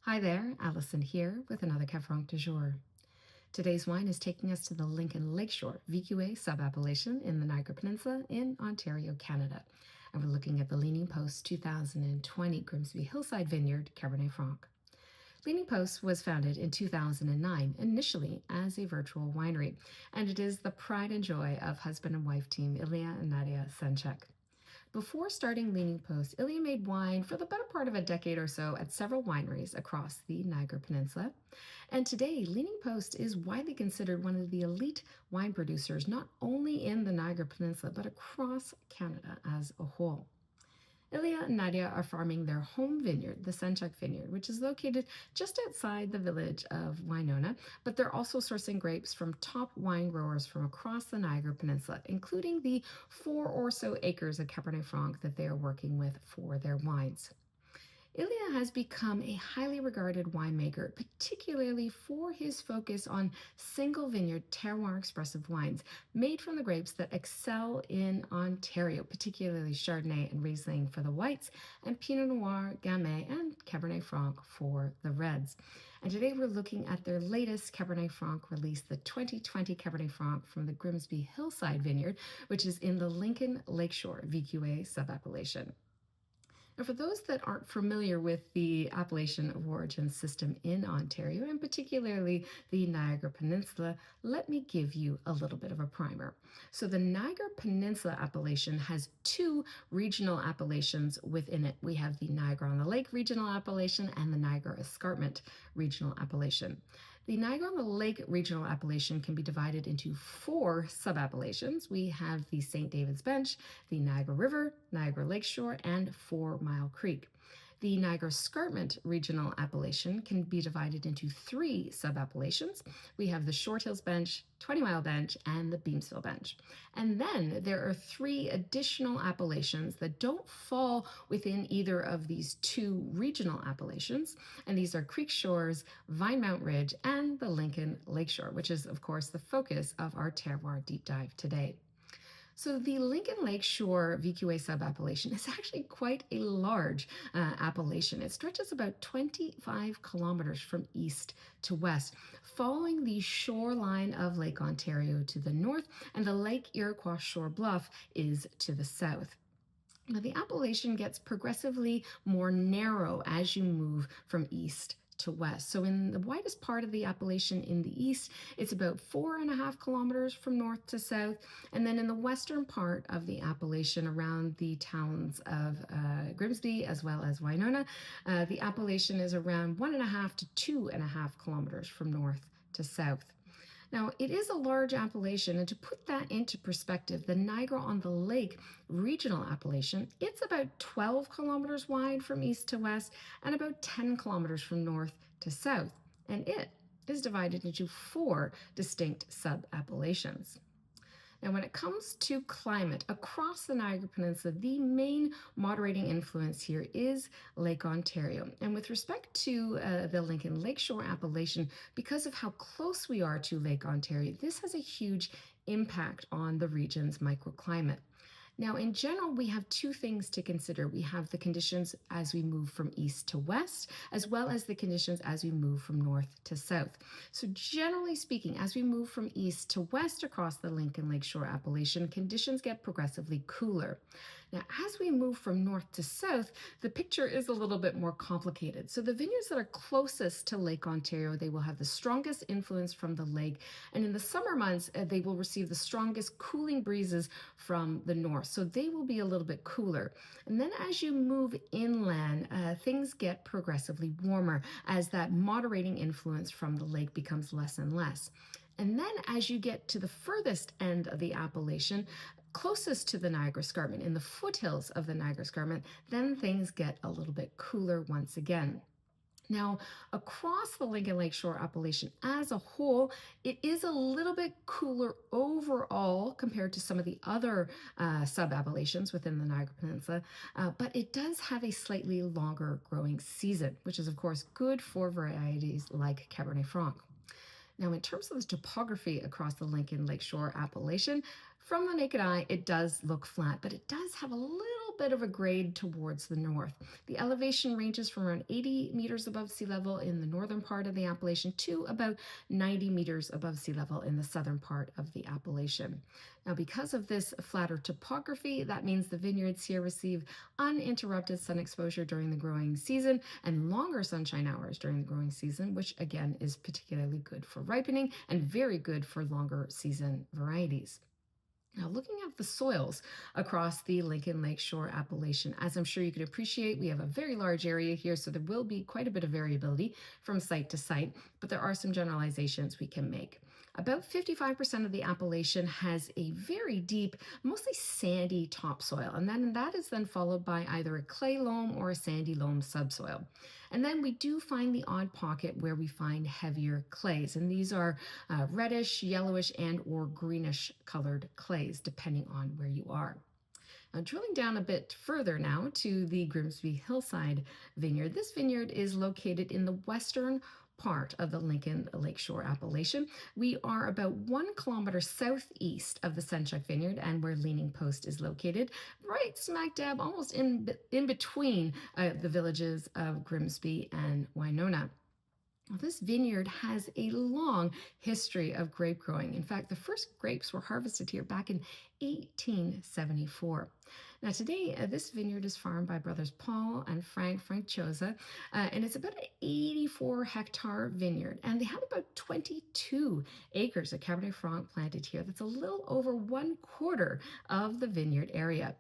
Hi there, Allison here with another Cab Franc du jour. Today's wine is taking us to the Lincoln Lakeshore VQA sub-appellation in the Niagara Peninsula in Ontario, Canada. And we're looking at the Leaning Post 2020 Grimsby Hillside Vineyard Cabernet Franc. Leaning Post was founded in 2009, initially as a virtual winery, and it is the pride and joy of husband and wife team Ilya and Nadia Senchuk. Before starting Leaning Post, Ilya made wine for the better part of a decade or so at several wineries across the Niagara Peninsula. And today, Leaning Post is widely considered one of the elite wine producers, not only in the Niagara Peninsula, but across Canada as a whole. Ilya and Nadia are farming their home vineyard, the Senchuk Vineyard, which is located just outside the village of Winona, but they're also sourcing grapes from top wine growers from across the Niagara Peninsula, including the 4 or so acres of Cabernet Franc that they are working with for their wines. Ilya has become a highly regarded winemaker, particularly for his focus on single-vineyard terroir-expressive wines made from the grapes that excel in Ontario, particularly Chardonnay and Riesling for the whites, and Pinot Noir, Gamay, and Cabernet Franc for the reds. And today we're looking at their latest Cabernet Franc release, the 2020 Cabernet Franc from the Grimsby Hillside Vineyard, which is in the Lincoln Lakeshore VQA sub-appellation. Now, for those that aren't familiar with the appellation of origin system in Ontario, and particularly the Niagara Peninsula, let me give you a little bit of a primer. So the Niagara Peninsula appellation has 2 regional appellations within it. We have the Niagara-on-the-Lake regional appellation and the Niagara Escarpment regional appellation. The Niagara-on-the-Lake regional appellation can be divided into 4 sub-appellations. We have the St. David's Bench, the Niagara River, Niagara Lakeshore, and 4 Mile Creek. The Niagara Escarpment regional appellation can be divided into 3 sub-appellations. We have the Short Hills Bench, 20 Mile Bench, and the Beamsville Bench. And then there are 3 additional appellations that don't fall within either of these 2 regional appellations. And these are Creek Shores, Vinemount Ridge, and the Lincoln Lakeshore, which is, of course, the focus of our terroir deep dive today. So the Lincoln Lakeshore VQA sub-appellation is actually quite a large appellation. It stretches about 25 kilometers from east to west, following the shoreline of Lake Ontario to the north, and the Lake Iroquois shore bluff is to the south. Now, the appellation gets progressively more narrow as you move from east to west. So in the widest part of the appellation in the east, it's about 4.5 kilometers from north to south. And then in the western part of the appellation around the towns of Grimsby as well as Winona, the appellation is around 1.5 to 2.5 kilometers from north to south. Now, it is a large appellation, and to put that into perspective, the Niagara-on-the-Lake regional appellation, it's about 12 kilometers wide from east to west and about 10 kilometers from north to south, and it is divided into 4 distinct sub-appellations. Now, when it comes to climate across the Niagara Peninsula, the main moderating influence here is Lake Ontario. And with respect to the Lincoln Lakeshore appellation, because of how close we are to Lake Ontario, this has a huge impact on the region's microclimate. Now, in general, we have 2 things to consider. We have the conditions as we move from east to west, as well as the conditions as we move from north to south. So generally speaking, as we move from east to west across the Lincoln Lakeshore appellation, conditions get progressively cooler. Now, as we move from north to south, the picture is a little bit more complicated. So the vineyards that are closest to Lake Ontario, they will have the strongest influence from the lake. And in the summer months, they will receive the strongest cooling breezes from the north. So they will be a little bit cooler. And then as you move inland, things get progressively warmer as that moderating influence from the lake becomes less and less. And then as you get to the furthest end of the appellation, closest to the Niagara Escarpment, in the foothills of the Niagara Escarpment, then things get a little bit cooler once again. Now, across the Lincoln Lakeshore appellation as a whole, it is a little bit cooler overall compared to some of the other sub-appellations within the Niagara Peninsula, but it does have a slightly longer growing season, which is, of course, good for varieties like Cabernet Franc. Now, in terms of the topography across the Lincoln Lakeshore appellation, from the naked eye, it does look flat, but it does have a little bit of a grade towards the north. The elevation ranges from around 80 meters above sea level in the northern part of the appellation to about 90 meters above sea level in the southern part of the appellation. Now, because of this flatter topography, that means the vineyards here receive uninterrupted sun exposure during the growing season and longer sunshine hours during the growing season, which again is particularly good for ripening and very good for longer season varieties. Now, looking at the soils across the Lincoln Lakeshore appellation, as I'm sure you can appreciate, we have a very large area here, so there will be quite a bit of variability from site to site, but there are some generalizations we can make. About 55% of the appellation has a very deep, mostly sandy topsoil, and then that is then followed by either a clay loam or a sandy loam subsoil. And then we do find the odd pocket where we find heavier clays, and these are reddish, yellowish, and or greenish colored clays, depending on where you are. Now, drilling down a bit further now to the Grimsby Hillside Vineyard. This vineyard is located in the western part of the Lincoln Lakeshore appellation. We are about 1 kilometer southeast of the Senchuk Vineyard and where Leaning Post is located, right smack dab, almost in between the villages of Grimsby and Winona. This vineyard has a long history of grape growing. In fact, the first grapes were harvested here back in 1874. Now today, this vineyard is farmed by brothers Paul and Franc Chronicles, and it's about an 84-hectare vineyard, and they have about 22 acres of Cabernet Franc planted here. That's a little over 1/4 of the vineyard area.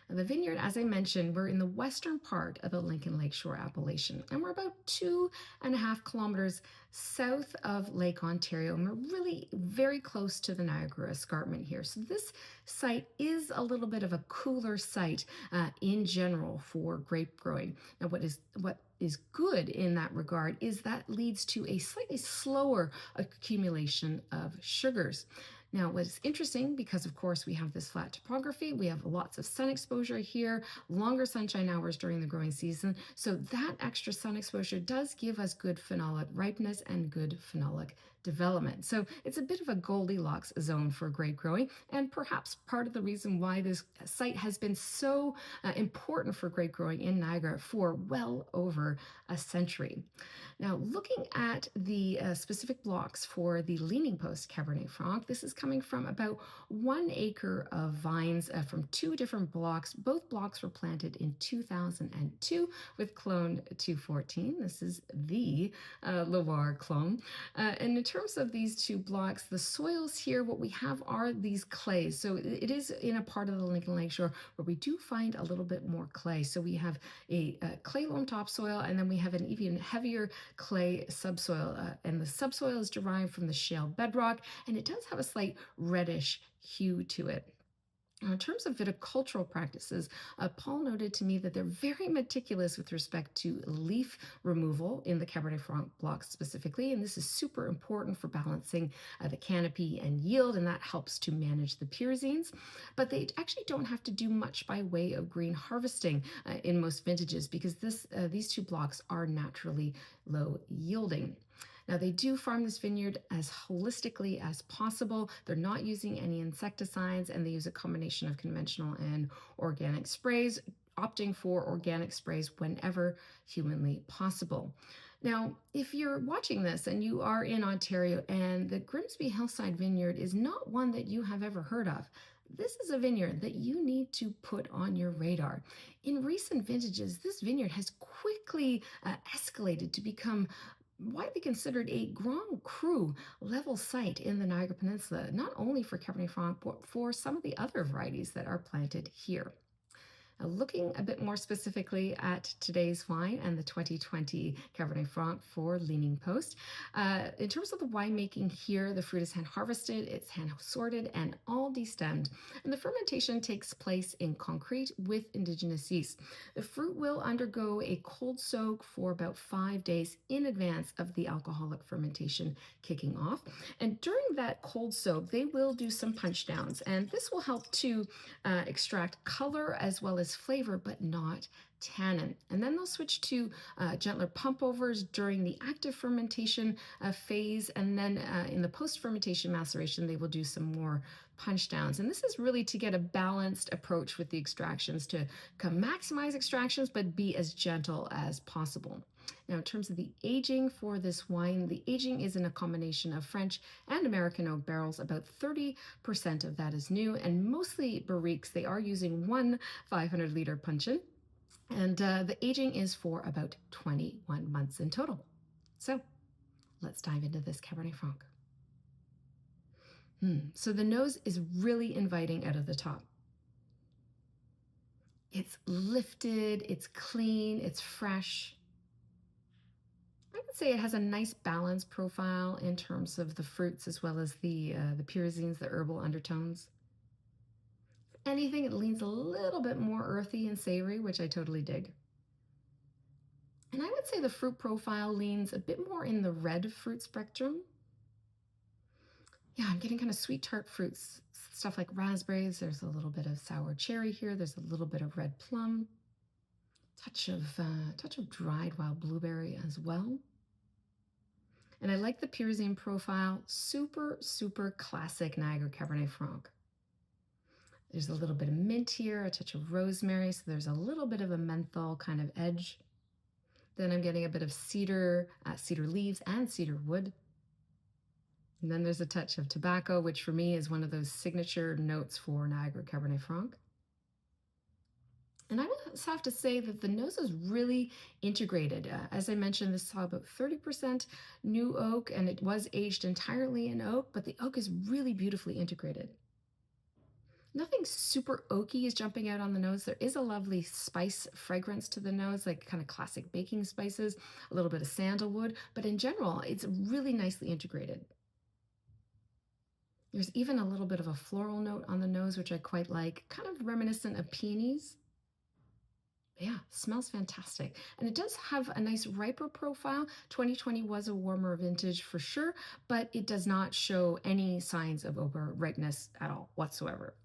Now, the vineyard, as I mentioned, we're in the western part of the Lincoln Lakeshore appellation, and we're about 2.5 kilometers south of Lake Ontario, and we're really very close to the Niagara Escarpment here. So this site is a little bit of a cooler site in general for grape growing. Now, what is good in that regard is that leads to a slightly slower accumulation of sugars. Now, what's interesting, because of course we have this flat topography, we have lots of sun exposure here, longer sunshine hours during the growing season, so that extra sun exposure does give us good phenolic ripeness and good phenolic development. So it's a bit of a Goldilocks zone for grape growing, and perhaps part of the reason why this site has been so important for grape growing in Niagara for well over a century. Now, looking at the specific blocks for the Leaning Post Cabernet Franc, this is coming from about 1 acre of vines from 2 different blocks. Both blocks were planted in 2002 with clone 214. This is the Loire clone. And in terms of these 2 blocks, the soils here, what we have are these clays. So it is in a part of the Lincoln Lakeshore where we do find a little bit more clay. So we have a clay loam topsoil, and then we have an even heavier clay subsoil, and the subsoil is derived from the shale bedrock, and it does have a slight reddish hue to it. Now, in terms of viticultural practices, Paul noted to me that they're very meticulous with respect to leaf removal in the Cabernet Franc blocks specifically, and this is super important for balancing the canopy and yield, and that helps to manage the pyrazines. But they actually don't have to do much by way of green harvesting in most vintages, because these 2 blocks are naturally low yielding. Now, they do farm this vineyard as holistically as possible. They're not using any insecticides, and they use a combination of conventional and organic sprays, opting for organic sprays whenever humanly possible. Now, if you're watching this and you are in Ontario and the Grimsby Hillside Vineyard is not one that you have ever heard of, this is a vineyard that you need to put on your radar. In recent vintages, this vineyard has quickly escalated to become widely considered a Grand Cru level site in the Niagara Peninsula, not only for Cabernet Franc, but for some of the other varieties that are planted here. Now, looking a bit more specifically at today's wine and the 2020 Cabernet Franc for Leaning Post, in terms of the winemaking here, the fruit is hand harvested, it's hand sorted, and all destemmed. And the fermentation takes place in concrete with indigenous yeast. The fruit will undergo a cold soak for about 5 days in advance of the alcoholic fermentation kicking off. And during that cold soak, they will do some punch downs, and this will help to extract color as well as nice flavor, but not tannin. And then they'll switch to gentler pump overs during the active fermentation phase. And then in the post-fermentation maceration, they will do some more punch downs. And this is really to get a balanced approach with the extractions to maximize extractions, but be as gentle as possible. Now, in terms of the aging for this wine, the aging is in a combination of French and American oak barrels. About 30% of that is new, and mostly barriques. They are using one 500-liter puncheon, and the aging is for about 21 months in total. So let's dive into this Cabernet Franc. So the nose is really inviting out of the top. It's lifted, it's clean, it's fresh. I would say it has a nice balanced profile in terms of the fruits as well as the pyrazines, the herbal undertones. If anything, it leans a little bit more earthy and savory, which I totally dig. And I would say the fruit profile leans a bit more in the red fruit spectrum. Yeah, I'm getting kind of sweet tart fruits, stuff like raspberries. There's a little bit of sour cherry here. There's a little bit of red plum. Touch of dried wild blueberry as well. And I like the pyrazine profile. Super, super classic Niagara Cabernet Franc. There's a little bit of mint here, a touch of rosemary, so there's a little bit of a menthol kind of edge. Then I'm getting a bit of cedar, cedar leaves and cedar wood. And then there's a touch of tobacco, which for me is one of those signature notes for Niagara Cabernet Franc. And I would have to say that the nose is really integrated. As I mentioned, this saw about 30% new oak, and it was aged entirely in oak, but the oak is really beautifully integrated. Nothing super oaky is jumping out on the nose. There is a lovely spice fragrance to the nose, like kind of classic baking spices, a little bit of sandalwood, but in general, it's really nicely integrated. There's even a little bit of a floral note on the nose, which I quite like, kind of reminiscent of peonies. Yeah, smells fantastic. And it does have a nice riper profile. 2020 was a warmer vintage for sure, but it does not show any signs of over ripeness at all whatsoever.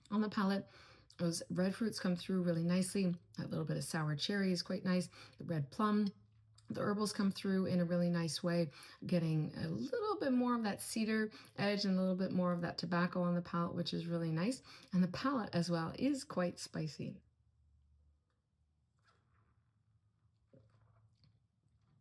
On the palate, those red fruits come through really nicely. That little bit of sour cherry is quite nice. The red plum, the herbals come through in a really nice way, getting a little bit more of that cedar edge and a little bit more of that tobacco on the palate, which is really nice. And the palate as well is quite spicy.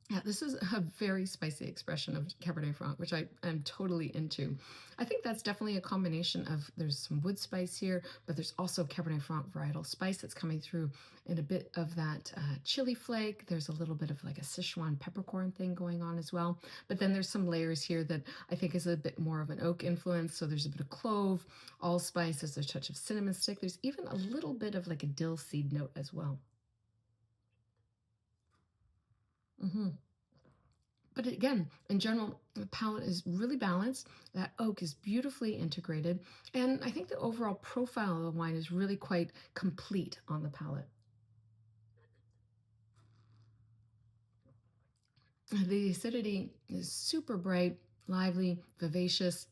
Yeah, this is a very spicy expression of Cabernet Franc, which I am totally into. I think that's definitely a combination of, there's some wood spice here, but there's also Cabernet Franc varietal spice that's coming through in a bit of that chili flake. There's a little bit of like a Sichuan peppercorn thing going on as well. But then there's some layers here that I think is a bit more of an oak influence. So there's a bit of clove, allspice, there's a touch of cinnamon stick. There's even a little bit of like a dill seed note as well. But again, in general, the palate is really balanced. That oak is beautifully integrated. And I think the overall profile of the wine is really quite complete on the palate. The acidity is super bright, lively, vivacious.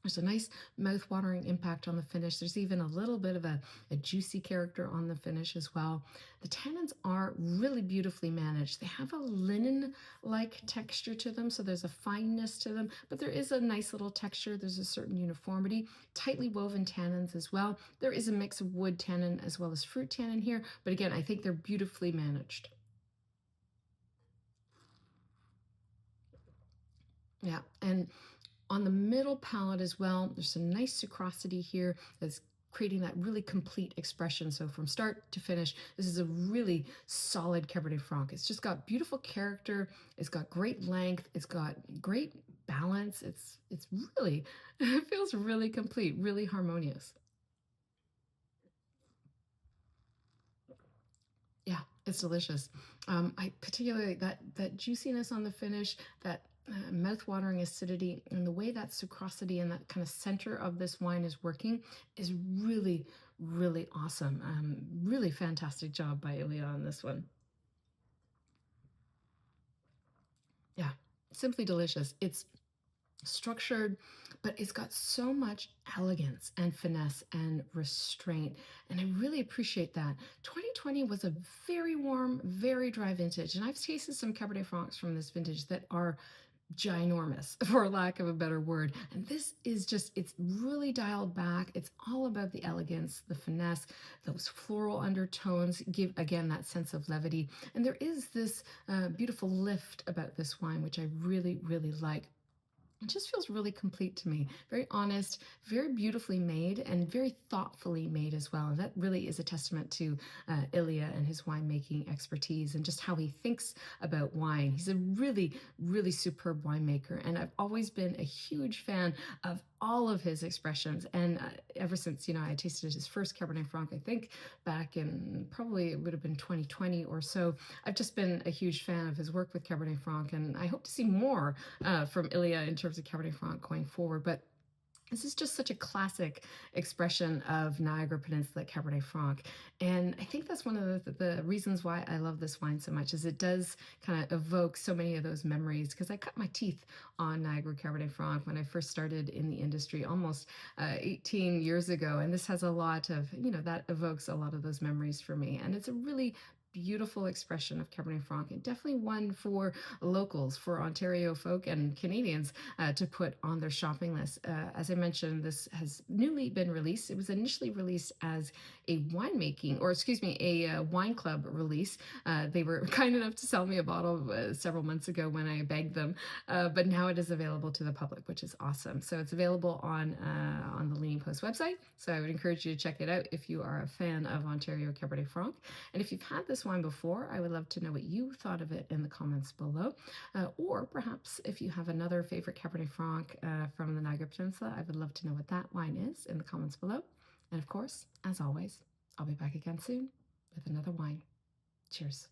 There's a nice mouth-watering impact on the finish. There's even a little bit of a juicy character on the finish as well. The tannins are really beautifully managed. They have a linen-like texture to them, so there's a fineness to them, but there is a nice little texture. There's a certain uniformity. Tightly woven tannins as well. There is a mix of wood tannin as well as fruit tannin here, but again, I think they're beautifully managed. Yeah, and on the middle palate as well, there's some nice sucrosity here that's creating that really complete expression. So from start to finish, this is a really solid Cabernet Franc. It's just got beautiful character. It's got great length. It's got great balance. It's really, it feels really complete, really harmonious. Yeah, it's delicious. I particularly that juiciness on the finish, that mouth-watering acidity, and the way that sucrosity and that kind of center of this wine is working is really, really awesome. Really fantastic job by Ilya on this one. Yeah, simply delicious. It's structured, but it's got so much elegance and finesse and restraint. And I really appreciate that. 2020 was a very warm, very dry vintage. And I've tasted some Cabernet Francs from this vintage that are ginormous, for lack of a better word. And this is just, it's really dialed back. It's all about the elegance, the finesse, those floral undertones give, again, that sense of levity. And there is this beautiful lift about this wine, which I really, really like. It just feels really complete to me. Very honest, very beautifully made, and very thoughtfully made as well. And that really is a testament to Ilya and his winemaking expertise and just how he thinks about wine. He's a really, really superb winemaker. And I've always been a huge fan of all of his expressions. And ever since, I tasted his first Cabernet Franc, I think back in probably it would have been 2020 or so, I've just been a huge fan of his work with Cabernet Franc. And I hope to see more from Ilya in terms of Cabernet Franc going forward. But this is just such a classic expression of Niagara Peninsula Cabernet Franc. And I think that's one of the reasons why I love this wine so much is it does kind of evoke so many of those memories, because I cut my teeth on Niagara Cabernet Franc when I first started in the industry almost 18 years ago. And this has a lot of, that evokes a lot of those memories for me. And it's a really beautiful expression of Cabernet Franc, and definitely one for locals, for Ontario folk and Canadians to put on their shopping list. As I mentioned, this has newly been released. It was initially released as a a wine club release. They were kind enough to sell me a bottle several months ago when I begged them, but now it is available to the public, which is awesome. So it's available on the Leaning Post website. So I would encourage you to check it out if you are a fan of Ontario Cabernet Franc. And if you've had this wine before, I would love to know what you thought of it in the comments below. Or perhaps if you have another favorite Cabernet Franc from the Niagara Peninsula, I would love to know what that wine is in the comments below. And of course, as always, I'll be back again soon with another wine. Cheers.